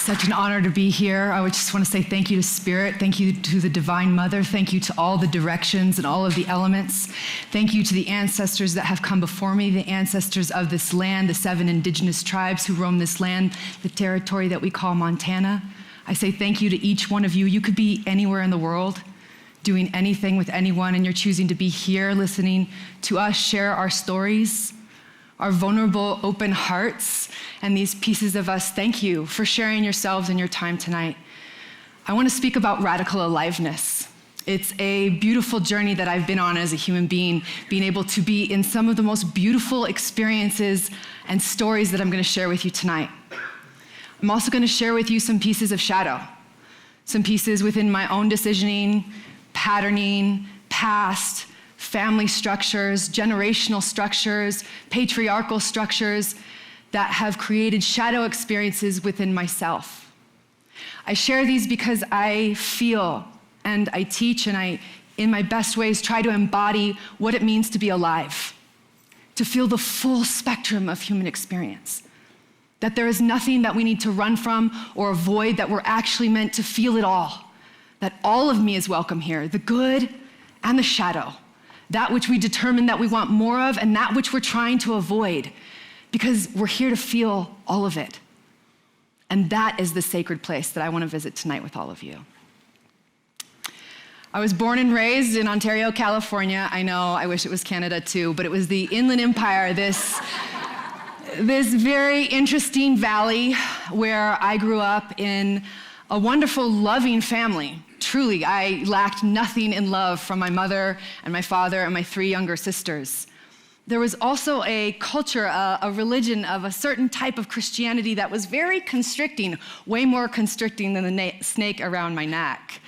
Such an honor to be here. I would just want to say thank you to Spirit. Thank you to the Divine Mother. Thank you to all the directions and all of the elements. Thank you to the ancestors that have come before me, the ancestors of this land, the 7 indigenous tribes who roam this land, the territory that we call Montana. I say thank you to each one of you. You could be anywhere in the world, doing anything with anyone, and you're choosing to be here listening to us share our stories, our vulnerable, open hearts, and these pieces of us. Thank you for sharing yourselves and your time tonight. I want to speak about radical aliveness. It's a beautiful journey that I've been on as a human being, being able to be in some of the most beautiful experiences and stories that I'm going to share with you tonight. I'm also going to share with you some pieces of shadow, some pieces within my own decisioning, patterning, past, family structures, generational structures, patriarchal structures that have created shadow experiences within myself. I share these because I feel and I teach and I, in my best ways, try to embody what it means to be alive, to feel the full spectrum of human experience, that there is nothing that we need to run from or avoid, that we're actually meant to feel it all, that all of me is welcome here, the good and the shadow, that which we determine that we want more of and that which we're trying to avoid, because we're here to feel all of it. And that is the sacred place that I want to visit tonight with all of you. I was born and raised in Ontario, California. I know, I wish it was Canada too, but it was the Inland Empire, this very interesting valley where I grew up in a wonderful, loving family. Truly, I lacked nothing in love from my mother and my father and my 3 younger sisters. There was also a culture, a religion of a certain type of Christianity that was very constricting, way more constricting than the snake around my neck.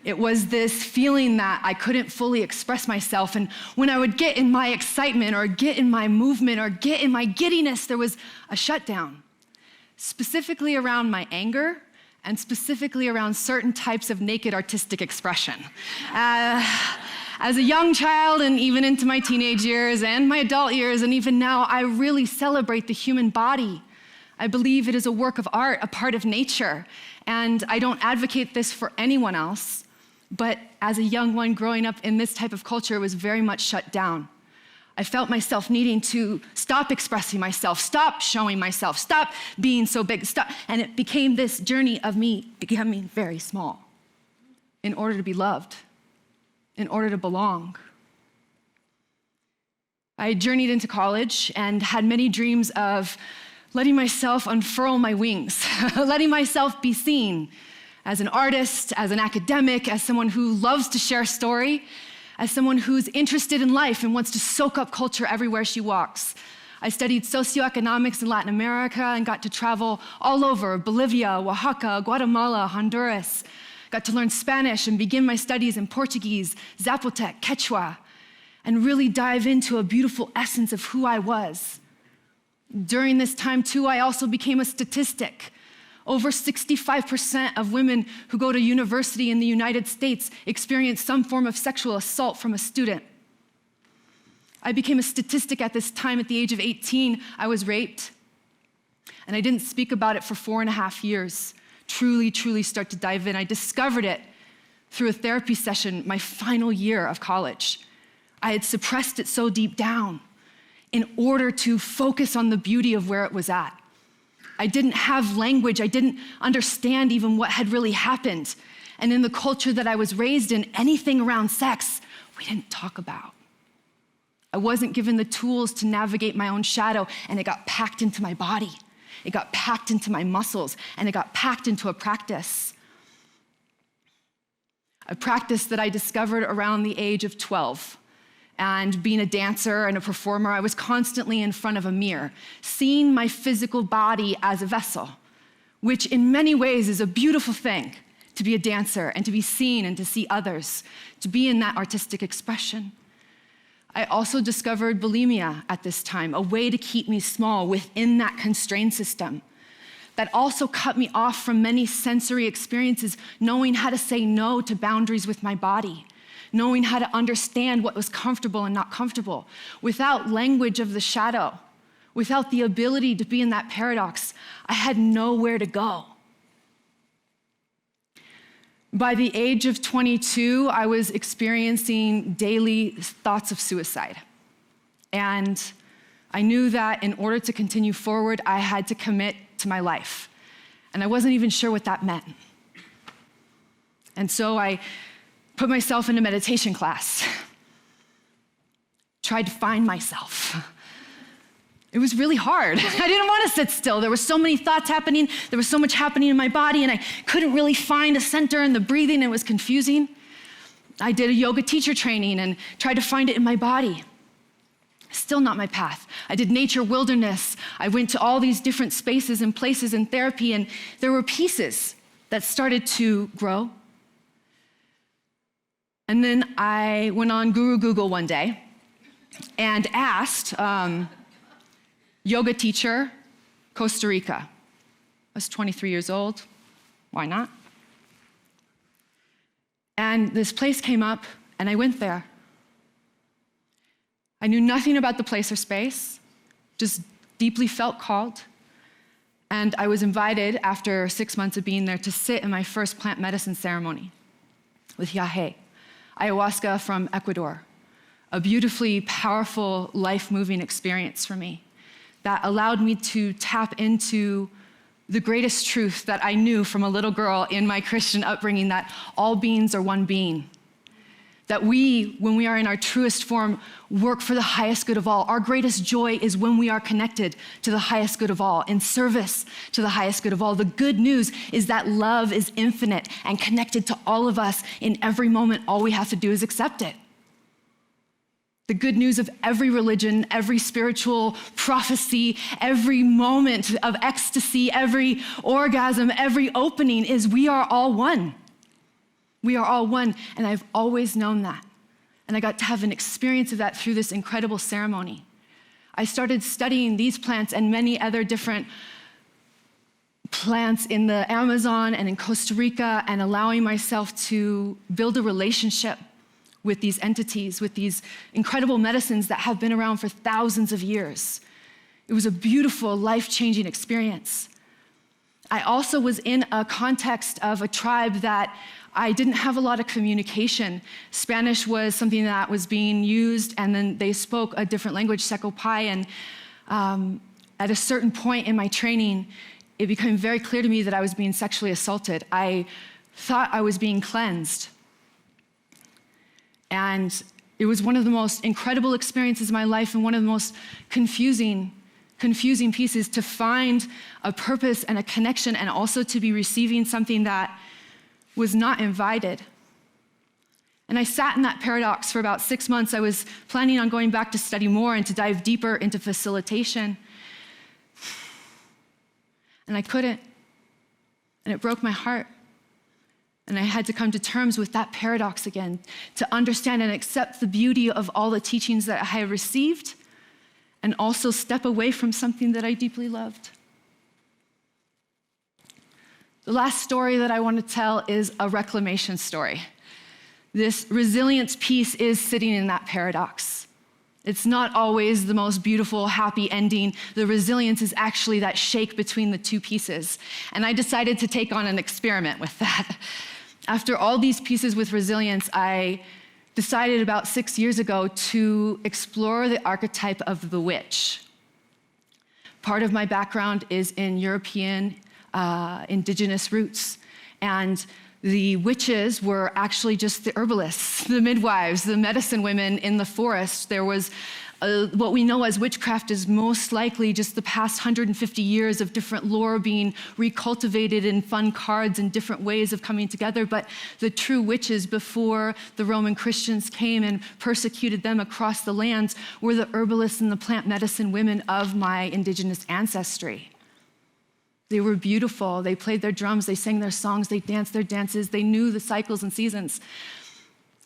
It was this feeling that I couldn't fully express myself, and when I would get in my excitement or get in my movement or get in my giddiness, there was a shutdown, specifically around my anger, and specifically around certain types of naked artistic expression. As a young child and even into my teenage years and my adult years and even now, I really celebrate the human body. I believe it is a work of art, a part of nature, and I don't advocate this for anyone else, but as a young one growing up in this type of culture, it was very much shut down. I felt myself needing to stop expressing myself, stop showing myself, stop being so big, stop. And it became this journey of me becoming very small in order to be loved, in order to belong. I journeyed into college and had many dreams of letting myself unfurl my wings, letting myself be seen as an artist, as an academic, as someone who loves to share story, as someone who's interested in life and wants to soak up culture everywhere she walks. I studied socioeconomics in Latin America and got to travel all over Bolivia, Oaxaca, Guatemala, Honduras. Got to learn Spanish and begin my studies in Portuguese, Zapotec, Quechua, and really dive into a beautiful essence of who I was. During this time too, I also became a statistic. Over 65% of women who go to university in the United States experience some form of sexual assault from a student. I became a statistic at this time. At the age of 18, I was raped, and I didn't speak about it for 4.5 years. Truly start to dive in. I discovered it through a therapy session my final year of college. I had suppressed it so deep down in order to focus on the beauty of where it was at. I didn't have language. I didn't understand even what had really happened. And in the culture that I was raised in, anything around sex, we didn't talk about. I wasn't given the tools to navigate my own shadow, and it got packed into my body. It got packed into my muscles, and it got packed into a practice. A practice that I discovered around the age of 12. And being a dancer and a performer, I was constantly in front of a mirror, seeing my physical body as a vessel, which in many ways is a beautiful thing, to be a dancer and to be seen and to see others, to be in that artistic expression. I also discovered bulimia at this time, a way to keep me small within that constrained system that also cut me off from many sensory experiences, knowing how to say no to boundaries with my body, knowing how to understand what was comfortable and not comfortable. Without language of the shadow, without the ability to be in that paradox, I had nowhere to go. By the age of 22, I was experiencing daily thoughts of suicide. And I knew that in order to continue forward, I had to commit to my life. And I wasn't even sure what that meant. And so I put myself in a meditation class, tried to find myself. It was really hard. I didn't want to sit still. There were so many thoughts happening. There was so much happening in my body, and I couldn't really find a center in the breathing. It was confusing. I did a yoga teacher training and tried to find it in my body. Still not my path. I did nature wilderness. I went to all these different spaces and places in therapy, and there were pieces that started to grow. And then I went on Guru Google one day and asked, yoga teacher, Costa Rica. I was 23 years old. Why not? And this place came up, and I went there. I knew nothing about the place or space, just deeply felt called. And I was invited, after 6 months of being there, to sit in my first plant medicine ceremony with Yahe, ayahuasca from Ecuador, a beautifully powerful, life-moving experience for me that allowed me to tap into the greatest truth that I knew from a little girl in my Christian upbringing, that all beings are one being. That we, when we are in our truest form, work for the highest good of all. Our greatest joy is when we are connected to the highest good of all, in service to the highest good of all. The good news is that love is infinite and connected to all of us in every moment. All we have to do is accept it. The good news of every religion, every spiritual prophecy, every moment of ecstasy, every orgasm, every opening is we are all one. We are all one, and I've always known that. And I got to have an experience of that through this incredible ceremony. I started studying these plants and many other different plants in the Amazon and in Costa Rica, and allowing myself to build a relationship with these entities, with these incredible medicines that have been around for thousands of years. It was a beautiful, life-changing experience. I also was in a context of a tribe that I didn't have a lot of communication. Spanish was something that was being used, and then they spoke a different language, Secopai, and at a certain point in my training, it became very clear to me that I was being sexually assaulted. I thought I was being cleansed. And it was one of the most incredible experiences of my life, and one of the most confusing pieces, to find a purpose and a connection, and also to be receiving something that was not invited. And I sat in that paradox for about 6 months. I was planning on going back to study more and to dive deeper into facilitation. And I couldn't. And it broke my heart. And I had to come to terms with that paradox again, to understand and accept the beauty of all the teachings that I had received, and also step away from something that I deeply loved. The last story that I want to tell is a reclamation story. This resilience piece is sitting in that paradox. It's not always the most beautiful, happy ending. The resilience is actually that shake between the two pieces. And I decided to take on an experiment with that. After all these pieces with resilience, I decided about 6 years ago to explore the archetype of the witch. Part of my background is in European indigenous roots, and the witches were actually just the herbalists, the midwives, the medicine women in the forest. There was what we know as witchcraft is most likely just the past 150 years of different lore being recultivated in fun cards and different ways of coming together. But the true witches, before the Roman Christians came and persecuted them across the lands, were the herbalists and the plant medicine women of my indigenous ancestry. They were beautiful. They played their drums, they sang their songs, they danced their dances, they knew the cycles and seasons.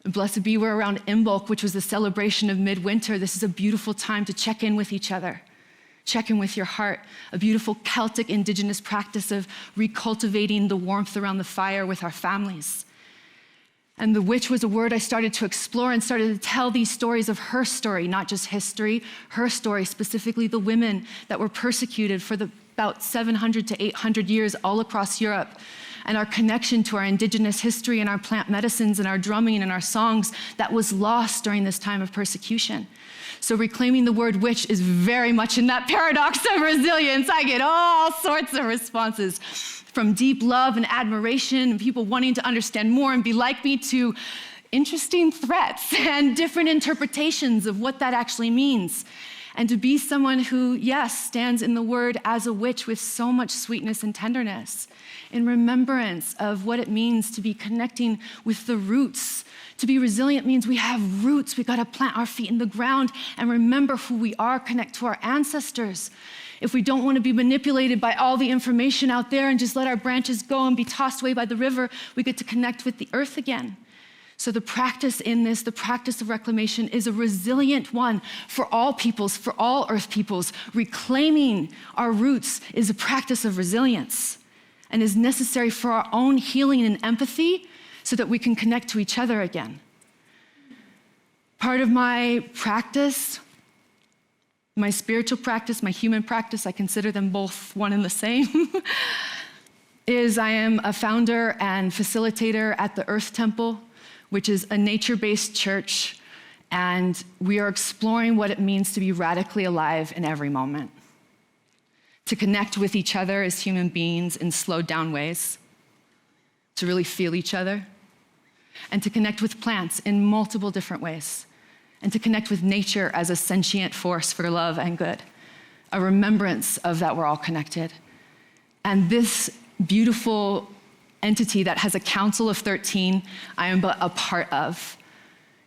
Blessed be, we're around Imbolc, which was the celebration of midwinter. This is a beautiful time to check in with each other, check in with your heart, a beautiful Celtic indigenous practice of recultivating the warmth around the fire with our families. And the witch was a word I started to explore and started to tell these stories of her story, not just history, her story, specifically the women that were persecuted for about 700 to 800 years all across Europe, and our connection to our indigenous history and our plant medicines and our drumming and our songs that was lost during this time of persecution. So reclaiming the word witch is very much in that paradox of resilience. I get all sorts of responses, from deep love and admiration and people wanting to understand more and be like me, to interesting threats and different interpretations of what that actually means. And to be someone who, yes, stands in the word as a witch with so much sweetness and tenderness, in remembrance of what it means to be connecting with the roots. To be resilient means we have roots. We got to plant our feet in the ground and remember who we are, connect to our ancestors. If we don't want to be manipulated by all the information out there and just let our branches go and be tossed away by the river, we get to connect with the earth again. So the practice in this, the practice of reclamation, is a resilient one for all peoples, for all earth peoples. Reclaiming our roots is a practice of resilience and is necessary for our own healing and empathy so that we can connect to each other again. Part of my practice, my spiritual practice, my human practice, I consider them both one and the same, is I am a founder and facilitator at the Earth Temple, which is a nature-based church, and we are exploring what it means to be radically alive in every moment, to connect with each other as human beings in slowed down ways, to really feel each other, and to connect with plants in multiple different ways, and to connect with nature as a sentient force for love and good, a remembrance of that we're all connected. And this beautiful entity that has a council of 13, I am but a part of.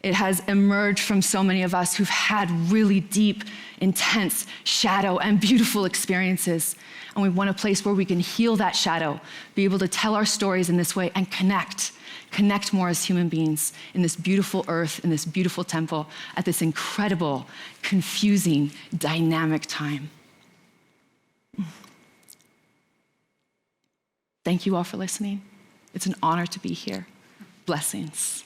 It has emerged from so many of us who've had really deep, intense shadow and beautiful experiences. And we want a place where we can heal that shadow, be able to tell our stories in this way and connect more as human beings in this beautiful earth, in this beautiful temple, at this incredible, confusing, dynamic time. Thank you all for listening. It's an honor to be here. Blessings.